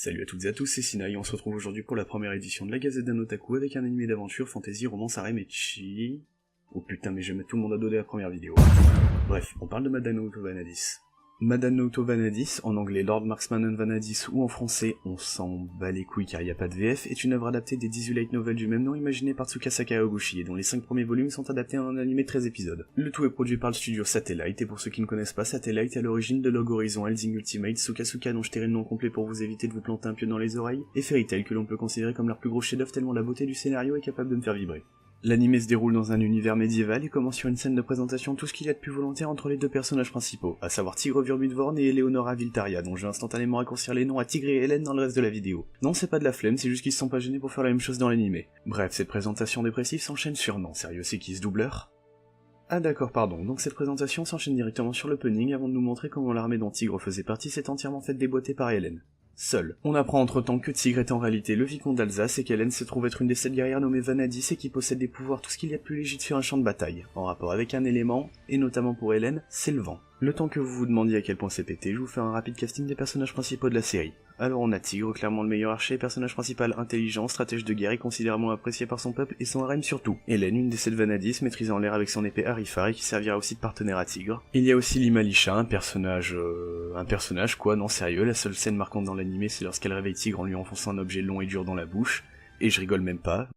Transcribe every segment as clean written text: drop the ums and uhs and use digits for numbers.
Salut à toutes et à tous, c'est Sinaï, on se retrouve aujourd'hui pour la première édition de la Gazette d'un Otaku avec un animé d'aventure, fantasy, romance, harem et chi... Oh putain, mais je vais mettre tout le monde à dos dès la première vidéo. Bref, on parle de Madara no Uta Vanadis. Madara no Uta Vanadis, en anglais Lord Marksman and Vanadis, ou en français, on s'en bat les couilles car y a pas de VF, est une œuvre adaptée des 18 light novels du même nom imaginée par Tsukasa Kawaguchi et dont les 5 premiers volumes sont adaptés en un animé de 13 épisodes. Le tout est produit par le studio Satellite, et pour ceux qui ne connaissent pas, Satellite est à l'origine de Log Horizon, Hellsing Ultimate, Sukasuka dont je tairai le nom complet pour vous éviter de vous planter un pieu dans les oreilles, et Fairy Tail que l'on peut considérer comme leur plus gros chef-d'œuvre tellement la beauté du scénario est capable de me faire vibrer. L'anime se déroule dans un univers médiéval et commence sur une scène de présentation tout ce qu'il y a de plus volontaire entre les deux personnages principaux, à savoir Tigre Vurbudvorn et Eleonora Viltaria, dont je vais instantanément raccourcir les noms à Tigre et Hélène dans le reste de la vidéo. Non, c'est pas de la flemme, c'est juste qu'ils se sont pas gênés pour faire la même chose dans l'anime. Bref, cette présentation dépressive s'enchaîne sur non, sérieux, c'est qui ce doubleur? Ah d'accord, pardon, donc cette présentation s'enchaîne directement sur l'opening avant de nous montrer comment l'armée dont Tigre faisait partie s'est entièrement faite déboîter par Hélène. Seul. On apprend entre-temps que Tigre est en réalité le vicomte d'Alsace et qu'Hélène se trouve être une des 7 guerrières nommées Vanadis et qui possède des pouvoirs tout ce qu'il y a de plus légit sur un champ de bataille, en rapport avec un élément, et notamment pour Hélène, c'est le vent. Le temps que vous vous demandiez à quel point c'est pété, je vous fais un rapide casting des personnages principaux de la série. Alors on a Tigre, clairement le meilleur archer, personnage principal intelligent, stratège de guerre et considérablement apprécié par son peuple et son harem surtout. Hélène, une des 7 Vanadis, maîtrisant l'air avec son épée Arifar et qui servira aussi de partenaire à Tigre. Il y a aussi Limalisha, un personnage quoi, non sérieux, la seule scène marquante dans l'animé c'est lorsqu'elle réveille Tigre en lui enfonçant un objet long et dur dans la bouche, et je rigole même pas.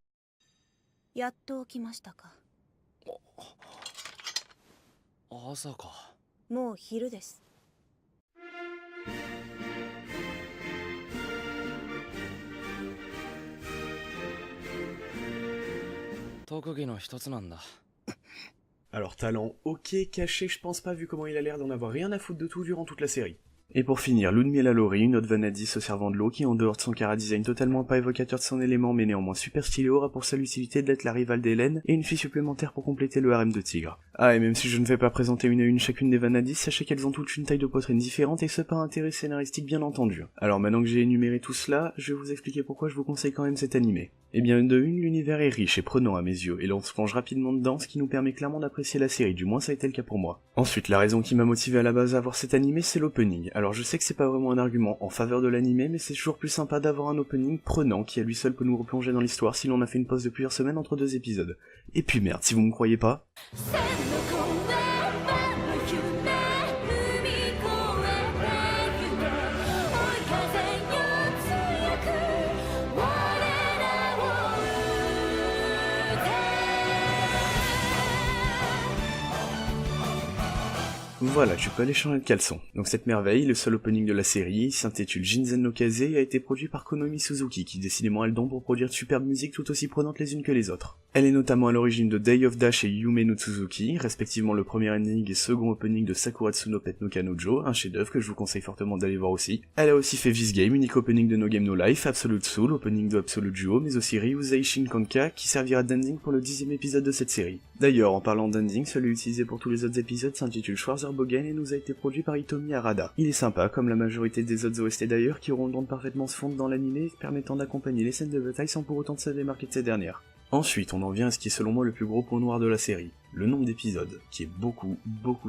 Alors talent, ok, caché, je pense pas vu comment il a l'air d'en avoir rien à foutre de tout durant toute la série. Et pour finir, Lunmi Lalaurie, une autre Vanadis se servant de l'eau qui en dehors de son chara-design totalement pas évocateur de son élément mais néanmoins super stylé aura pour seule utilité d'être la rivale d'Hélène et une fille supplémentaire pour compléter le harem de Tigre. Ah et même si je ne vais pas présenter une à une chacune des Vanadis, sachez qu'elles ont toutes une taille de poitrine différente et ce par intérêt scénaristique bien entendu. Alors maintenant que j'ai énuméré tout cela, je vais vous expliquer pourquoi je vous conseille quand même cet animé. Eh bien de une, l'univers est riche et prenant à mes yeux, et l'on se plonge rapidement dedans, ce qui nous permet clairement d'apprécier la série, du moins ça a été le cas pour moi. Ensuite, la raison qui m'a motivé à la base à voir cet animé, c'est l'opening. Alors je sais que c'est pas vraiment un argument en faveur de l'animé, mais c'est toujours plus sympa d'avoir un opening prenant qui à lui seul peut nous replonger dans l'histoire si l'on a fait une pause de plusieurs semaines entre deux épisodes. Et puis merde, si vous me croyez pas... Voilà, tu peux aller changer de caleçon. Donc cette merveille, le seul opening de la série, s'intitule Jinzen no Kaze et a été produit par Konomi Suzuki, qui décidément a le don pour produire de superbes musiques tout aussi prenantes les unes que les autres. Elle est notamment à l'origine de Day of Dash et Yume no Tsuzuki, respectivement le premier ending et second opening de Sakuratsu no Pet no Kanojo, un chef-d'œuvre que je vous conseille fortement d'aller voir aussi. Elle a aussi fait This Game, unique opening de No Game No Life, Absolute Soul, opening de Absolute Duo, mais aussi Ryuzei Shinkanka, qui servira d'ending pour le 10e épisode de cette série. D'ailleurs, en parlant d'ending, celui utilisé pour tous les autres épisodes s'intitule Schwarzerbogen et nous a été produit par Hitomi Arada. Il est sympa, comme la majorité des autres OST d'ailleurs, qui auront le don de parfaitement se fondre dans l'animé, permettant d'accompagner les scènes de bataille sans pour autant se démarquer de ces dernières. Ensuite, on en vient à ce qui est selon moi le plus gros point noir de la série, le nombre d'épisodes, qui est beaucoup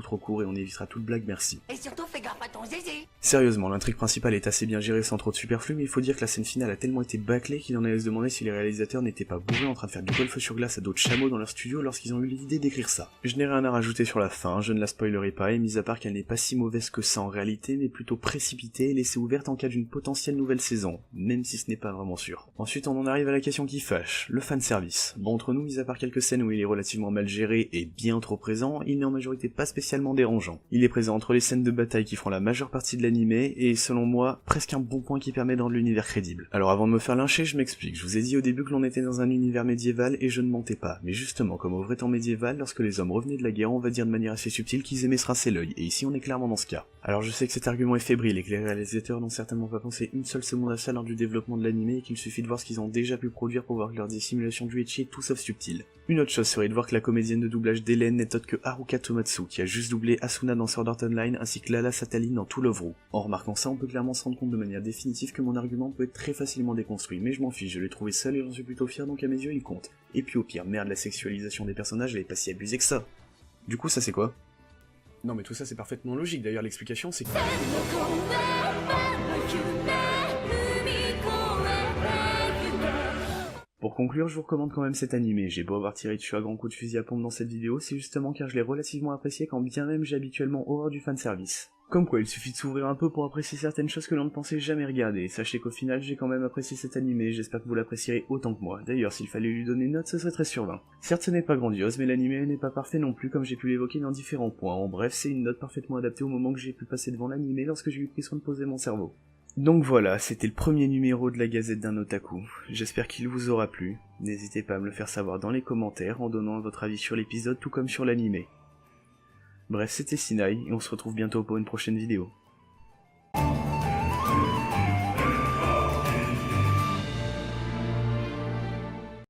trop court et on évitera toute blague merci. Et surtout fais gaffe à ton zizi. Sérieusement, l'intrigue principale est assez bien gérée sans trop de superflu, mais il faut dire que la scène finale a tellement été bâclée qu'il en allait se demander si les réalisateurs n'étaient pas bourrés en train de faire du golf sur glace à d'autres chameaux dans leur studio lorsqu'ils ont eu l'idée d'écrire ça. Je n'ai rien à rajouter sur la fin, je ne la spoilerai pas, et mis à part qu'elle n'est pas si mauvaise que ça en réalité, mais plutôt précipitée et laissée ouverte en cas d'une potentielle nouvelle saison, même si ce n'est pas vraiment sûr. Ensuite, on en arrive à la question qui fâche, le fanservice. Bon, entre nous, mis à part quelques scènes où il est relativement mal géré et bien trop présent, il n'est en majorité pas spécialement dérangeant. Il est présent entre les scènes de bataille qui font la majeure partie de l'animé, et selon moi, presque un bon point qui permet de rendre l'univers crédible. Alors avant de me faire lyncher, je m'explique, je vous ai dit au début que l'on était dans un univers médiéval et je ne mentais pas, mais justement, comme au vrai temps médiéval, lorsque les hommes revenaient de la guerre, on va dire de manière assez subtile qu'ils aimaient se rincer l'œil, et ici on est clairement dans ce cas. Alors je sais que cet argument est fébrile et que les réalisateurs n'ont certainement pas pensé une seule seconde à ça lors du développement de l'animé et qu'il suffit de voir ce qu'ils ont déjà pu produire pour voir que leur dissimulation du ecchi est tout sauf subtile. Une autre chose serait de voir que la comédienne de doublage d'Hélène n'est autre que Haruka Tomatsu, qui a juste doublé Asuna dans Sword Art Online ainsi que Lala Sataline dans To Love Ru. En remarquant ça, on peut clairement se rendre compte de manière définitive que mon argument peut être très facilement déconstruit, mais je m'en fiche, je l'ai trouvé seul et j'en suis plutôt fier donc à mes yeux il compte. Et puis au pire, merde, la sexualisation des personnages elle est pas si abusée que ça. Du coup ça c'est quoi? Non mais tout ça c'est parfaitement logique, d'ailleurs l'explication c'est que... conclure, je vous recommande quand même cet animé. J'ai beau avoir tiré dessus à grands coups de fusil à pompe dans cette vidéo, c'est justement car je l'ai relativement apprécié quand bien même j'ai habituellement horreur du fanservice. Comme quoi, il suffit de s'ouvrir un peu pour apprécier certaines choses que l'on ne pensait jamais regarder. Sachez qu'au final, j'ai quand même apprécié cet animé, j'espère que vous l'apprécierez autant que moi. D'ailleurs, s'il fallait lui donner une note, ce serait 13 sur 20. Certes, ce n'est pas grandiose, mais l'animé n'est pas parfait non plus, comme j'ai pu l'évoquer dans différents points. En bref, c'est une note parfaitement adaptée au moment que j'ai pu passer devant l'animé lorsque j'ai eu pris soin de poser mon cerveau. Donc voilà, c'était le premier numéro de la Gazette d'un Otaku. J'espère qu'il vous aura plu. N'hésitez pas à me le faire savoir dans les commentaires en donnant votre avis sur l'épisode tout comme sur l'animé. Bref, c'était Sinaï, et on se retrouve bientôt pour une prochaine vidéo.